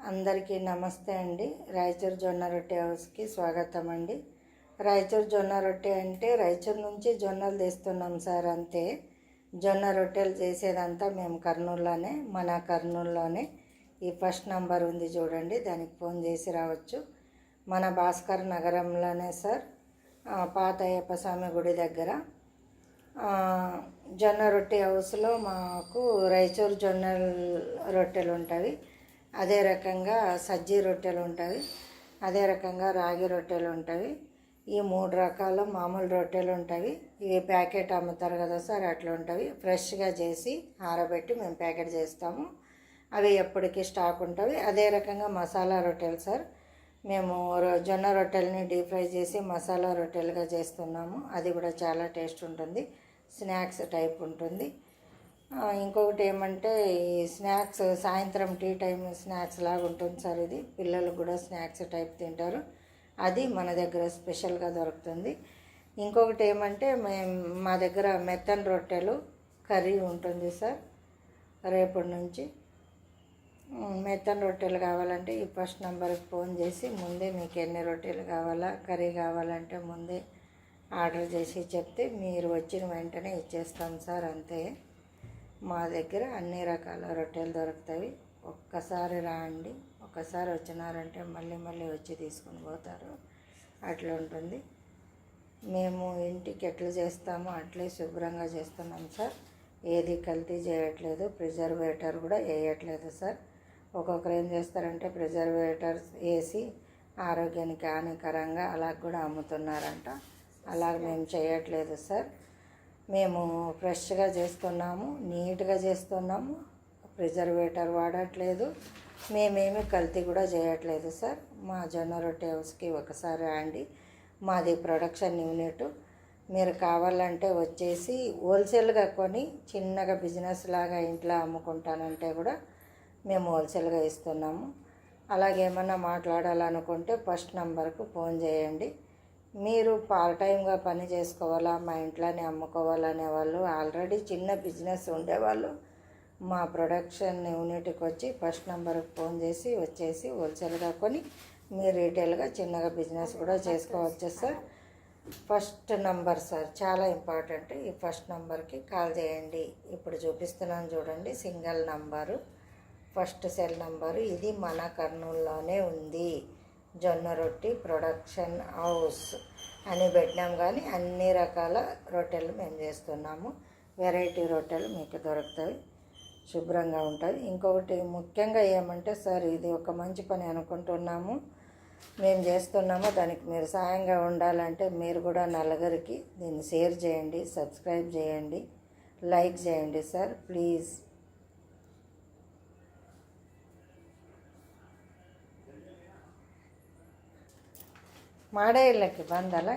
అందరికీ నమస్తే అండి. రాయచూరు జొన్న రొట్టె హౌస్కి స్వాగతం అండి. రాయచూరు జొన్న రొట్టె అంటే రాయచూరు నుంచి జొన్నలు తెస్తున్నాం సార్, అంతే. జొన్న రొట్టెలు చేసేదంతా మేము కర్నూలులోనే, మన కర్నూలులోనే. ఈ ఫస్ట్ నంబర్ ఉంది చూడండి, దానికి ఫోన్ చేసి రావచ్చు. మన భాస్కర్ నగరంలోనే సార్, పాత అయ్యప్ప స్వామి గుడి దగ్గర. జొన్న రొట్టె హౌస్లో మాకు రాయచూరు జొన్న రొట్టెలు ఉంటాయి, అదే రకంగా సజ్జీ రొట్టెలు ఉంటాయి, అదే రకంగా రాగి రొట్టెలు ఉంటాయి. ఈ 3 రకాల మామూలు రొట్టెలు ఉంటాయి. ఇవి ప్యాకెట్ అమ్ముతారు కదా సార్, అట్లా ఉంటాయి. ఫ్రెష్గా చేసి ఆరబెట్టి మేము ప్యాకెట్ చేస్తాము, అవి ఎప్పటికీ స్టాక్ ఉంటాయి. అదే రకంగా మసాలా రొట్టెలు సార్, మేము జొన్న రొట్టెలని డీప్ ఫ్రై చేసి మసాలా రొట్టెలుగా చేస్తున్నాము. అది కూడా చాలా టేస్ట్ ఉంటుంది, స్నాక్స్ టైప్ ఉంటుంది. ఇంకొకటి ఏమంటే, ఈ స్నాక్స్ సాయంత్రం టీ టైం స్నాక్స్ లాగా ఉంటుంది సార్. ఇది పిల్లలు కూడా స్నాక్స్ టైప్ తింటారు, అది మన దగ్గర స్పెషల్గా దొరుకుతుంది. ఇంకొకటి ఏమంటే, మా దగ్గర మెత్తన్ రొట్టెలు కర్రీ ఉంటుంది సార్. రేపటి నుంచి మెత్తన్ రొట్టెలు కావాలంటే ఈ ఫస్ట్ నెంబర్కి ఫోన్ చేసి ముందే మీకు ఎన్ని రొట్టెలు కావాలా, కర్రీ కావాలంటే ముందే ఆర్డర్ చేసి చెప్తే మీరు వచ్చిన వెంటనే ఇచ్చేస్తాం సార్, అంతే. మా దగ్గర అన్ని రకాల రొట్టెలు దొరుకుతాయి. ఒక్కసారి రాండి, ఒక్కసారి వచ్చినారంటే మళ్ళీ మళ్ళీ వచ్చి తీసుకుని పోతారు, అట్లా ఉంటుంది. మేము ఇంటికి ఎట్లా చేస్తామో అట్లే శుభ్రంగా చేస్తున్నాం సార్. ఏది కల్తీ చేయట్లేదు, ప్రిజర్వేటర్ కూడా వేయట్లేదు సార్. ఒక్కొక్కరు ఏం చేస్తారంటే ప్రిజర్వేటర్స్ వేసి ఆరోగ్యానికి హానికరంగా అలా కూడా అమ్ముతున్నారంట. అలా మేము చేయట్లేదు సార్. మేము ఫ్రెష్గా చేస్తున్నాము, నీట్గా చేస్తున్నాము, ప్రిజర్వేటర్ వాడట్లేదు, మేమేమి కల్తీ కూడా చేయట్లేదు సార్. మా జొన్న రొట్టె హౌస్కి ఒకసారి రండి. మాది ప్రొడక్షన్ యూనిట్. మీరు కావాలంటే వచ్చేసి హోల్సేల్గా కొని చిన్నగా బిజినెస్ లాగా ఇంట్లో అమ్ముకుంటానంటే కూడా మేము హోల్సేల్గా ఇస్తున్నాము. అలాగే ఏమన్నా మాట్లాడాలనుకుంటే ఫస్ట్ నంబర్కు ఫోన్ చేయండి. మీరు పార్ట్ టైంగా పని చేసుకోవాలా, మా ఇంట్లోనే అమ్ముకోవాలనే వాళ్ళు, ఆల్రెడీ చిన్న బిజినెస్ ఉండేవాళ్ళు మా ప్రొడక్షన్ యూనిట్కి వచ్చి ఫస్ట్ నెంబర్కి ఫోన్ చేసి వచ్చేసి హోల్సేల్గా కొని మీరు రీటైల్గా చిన్నగా బిజినెస్ కూడా చేసుకోవచ్చు సార్. ఫస్ట్ నంబర్ సార్ చాలా ఇంపార్టెంట్. ఈ ఫస్ట్ నెంబర్కి కాల్ చేయండి. ఇప్పుడు చూపిస్తున్నాను చూడండి, single number, first cell number. ఇది మన కర్నూలులోనే ఉంది, జొన్న రొట్టి ప్రొడక్షన్ హౌస్ అని పెట్టినాం. కానీ అన్ని రకాల రొట్టెలు మేము చేస్తున్నాము. వెరైటీ రొట్టెలు మీకు దొరుకుతాయి, శుభ్రంగా ఉంటుంది. ఇంకొకటి ముఖ్యంగా ఏమంటే సార్, ఇది ఒక మంచి పని అనుకుంటున్నాము, మేము చేస్తున్నాము. దానికి మీరు సాయంగా ఉండాలంటే మీరు కూడా నలుగురికి దీన్ని షేర్ చేయండి, సబ్స్క్రైబ్ చేయండి, లైక్ చేయండి సార్, ప్లీజ్. ಮಾಡೇ ಇಲ್ಲಕ್ಕೆ ಬಂದಲ್ಲ.